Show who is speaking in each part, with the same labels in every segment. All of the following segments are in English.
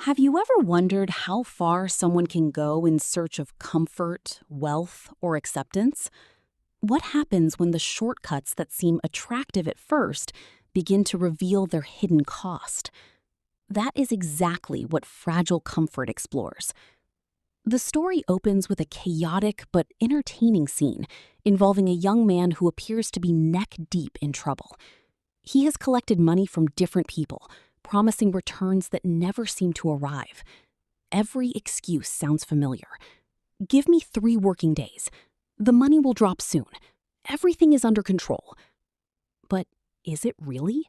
Speaker 1: Have you ever wondered how far someone can go in search of comfort, wealth, or acceptance? What happens when the shortcuts that seem attractive at first begin to reveal their hidden cost? That is exactly what Fragile Comfort explores. The story opens with a chaotic but entertaining scene involving a young man who appears to be neck deep in trouble. He has collected money from different people, promising returns that never seem to arrive. Every excuse sounds familiar. Give me 3 working days. The money will drop soon. Everything is under control. But is it really?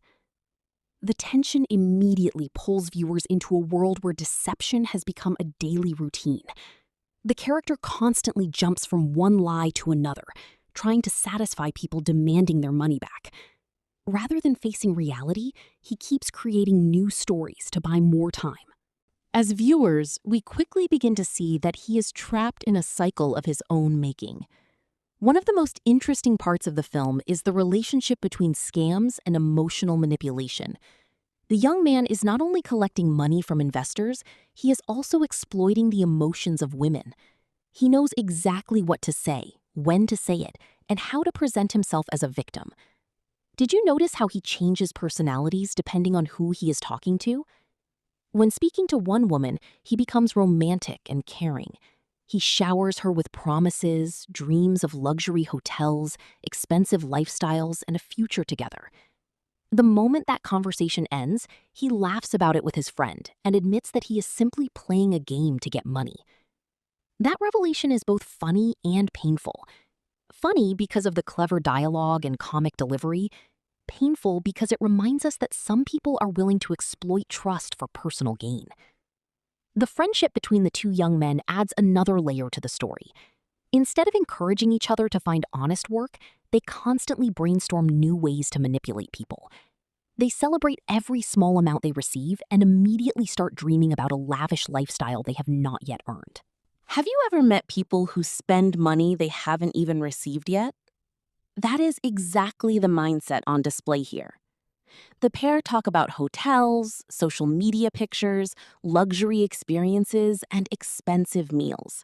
Speaker 1: The tension immediately pulls viewers into a world where deception has become a daily routine. The character constantly jumps from one lie to another, trying to satisfy people demanding their money back. Rather than facing reality, he keeps creating new stories to buy more time. As viewers, we quickly begin to see that he is trapped in a cycle of his own making. One of the most interesting parts of the film is the relationship between scams and emotional manipulation. The young man is not only collecting money from investors, he is also exploiting the emotions of women. He knows exactly what to say, when to say it, and how to present himself as a victim. Did you notice how he changes personalities depending on who he is talking to? When speaking to one woman, he becomes romantic and caring. He showers her with promises, dreams of luxury hotels, expensive lifestyles, and a future together. The moment that conversation ends, he laughs about it with his friend and admits that he is simply playing a game to get money. That revelation is both funny and painful. Funny because of the clever dialogue and comic delivery, painful because it reminds us that some people are willing to exploit trust for personal gain. The friendship between the two young men adds another layer to the story. Instead of encouraging each other to find honest work, they constantly brainstorm new ways to manipulate people. They celebrate every small amount they receive and immediately start dreaming about a lavish lifestyle they have not yet earned. Have you ever met people who spend money they haven't even received yet? That is exactly the mindset on display here. The pair talk about hotels, social media pictures, luxury experiences, and expensive meals.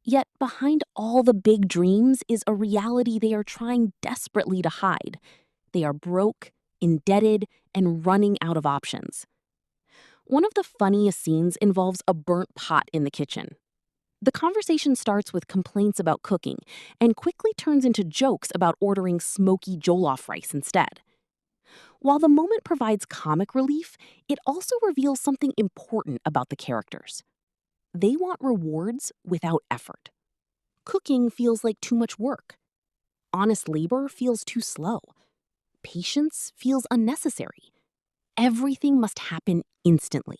Speaker 1: Yet behind all the big dreams is a reality they are trying desperately to hide. They are broke, indebted, and running out of options. One of the funniest scenes involves a burnt pot in the kitchen. The conversation starts with complaints about cooking and quickly turns into jokes about ordering smoky jollof rice instead. While the moment provides comic relief, it also reveals something important about the characters. They want rewards without effort. Cooking feels like too much work. Honest labor feels too slow. Patience feels unnecessary. Everything must happen instantly.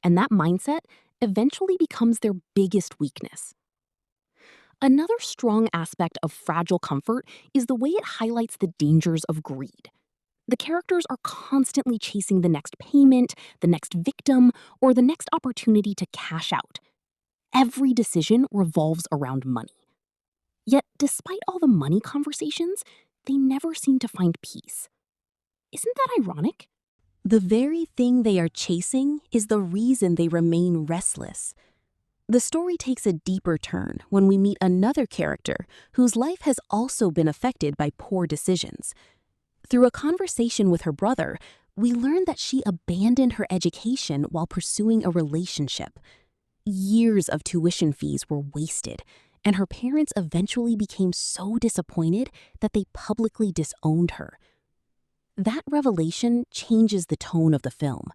Speaker 1: And that mindset eventually becomes their biggest weakness. Another strong aspect of Fragile Comfort is the way it highlights the dangers of greed. The characters are constantly chasing the next payment, the next victim, or the next opportunity to cash out. Every decision revolves around money. Yet, despite all the money conversations, they never seem to find peace. Isn't that ironic? The very thing they are chasing is the reason they remain restless. The story takes a deeper turn when we meet another character whose life has also been affected by poor decisions. Through a conversation with her brother, we learn that she abandoned her education while pursuing a relationship. Years of tuition fees were wasted, and her parents eventually became so disappointed that they publicly disowned her. That revelation changes the tone of the film.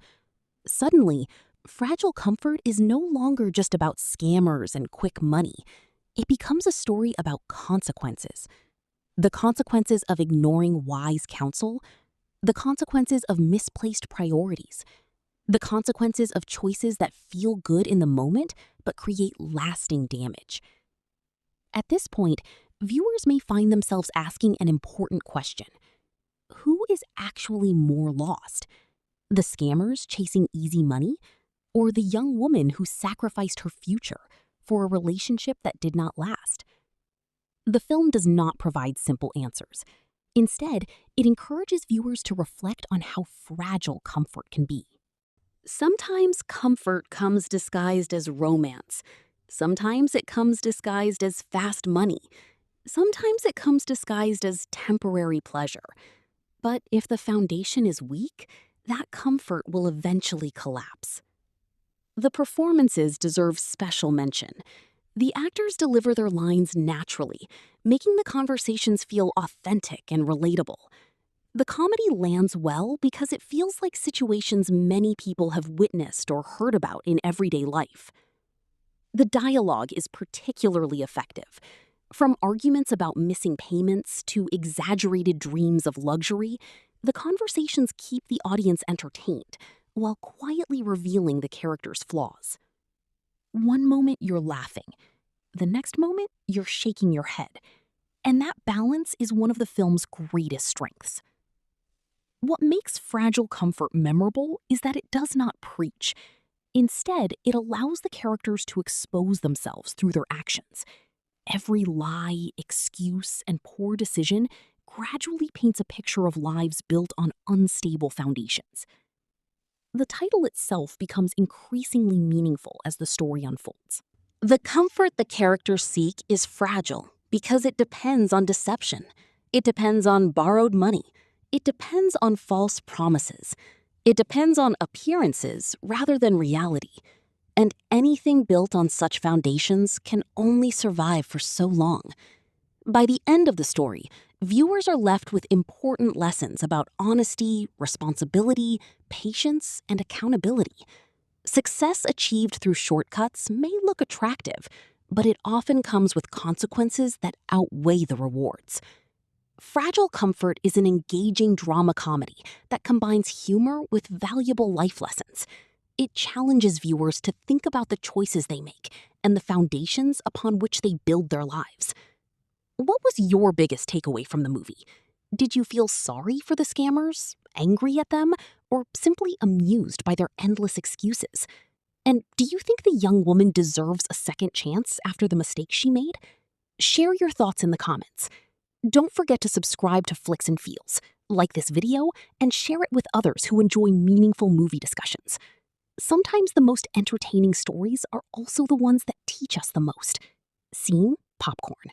Speaker 1: Suddenly, Fragile Comfort is no longer just about scammers and quick money. It becomes a story about consequences. The consequences of ignoring wise counsel, the consequences of misplaced priorities, the consequences of choices that feel good in the moment but create lasting damage. At this point, viewers may find themselves asking an important question. Who is actually more lost? The scammers chasing easy money, or the young woman who sacrificed her future for a relationship that did not last? The film does not provide simple answers. Instead, it encourages viewers to reflect on how fragile comfort can be. Sometimes comfort comes disguised as romance. Sometimes it comes disguised as fast money. Sometimes it comes disguised as temporary pleasure. But if the foundation is weak, that comfort will eventually collapse. The performances deserve special mention. The actors deliver their lines naturally, making the conversations feel authentic and relatable. The comedy lands well because it feels like situations many people have witnessed or heard about in everyday life. The dialogue is particularly effective. From arguments about missing payments to exaggerated dreams of luxury, the conversations keep the audience entertained while quietly revealing the characters' flaws. One moment you're laughing, the next moment you're shaking your head, and that balance is one of the film's greatest strengths. What makes Fragile Comfort memorable is that it does not preach. Instead, it allows the characters to expose themselves through their actions. Every lie, excuse, and poor decision gradually paints a picture of lives built on unstable foundations. The title itself becomes increasingly meaningful as the story unfolds. The comfort the characters seek is fragile because it depends on deception. It depends on borrowed money. It depends on false promises. It depends on appearances rather than reality. And anything built on such foundations can only survive for so long. By the end of the story, viewers are left with important lessons about honesty, responsibility, patience, and accountability. Success achieved through shortcuts may look attractive, but it often comes with consequences that outweigh the rewards. Fragile Comfort is an engaging drama comedy that combines humor with valuable life lessons. It challenges viewers to think about the choices they make and the foundations upon which they build their lives. What was your biggest takeaway from the movie? Did you feel sorry for the scammers, angry at them, or simply amused by their endless excuses? And do you think the young woman deserves a second chance after the mistake she made? Share your thoughts in the comments. Don't forget to subscribe to Flicks and Feels, like this video, and share it with others who enjoy meaningful movie discussions. Sometimes the most entertaining stories are also the ones that teach us the most. Scene Popcorn.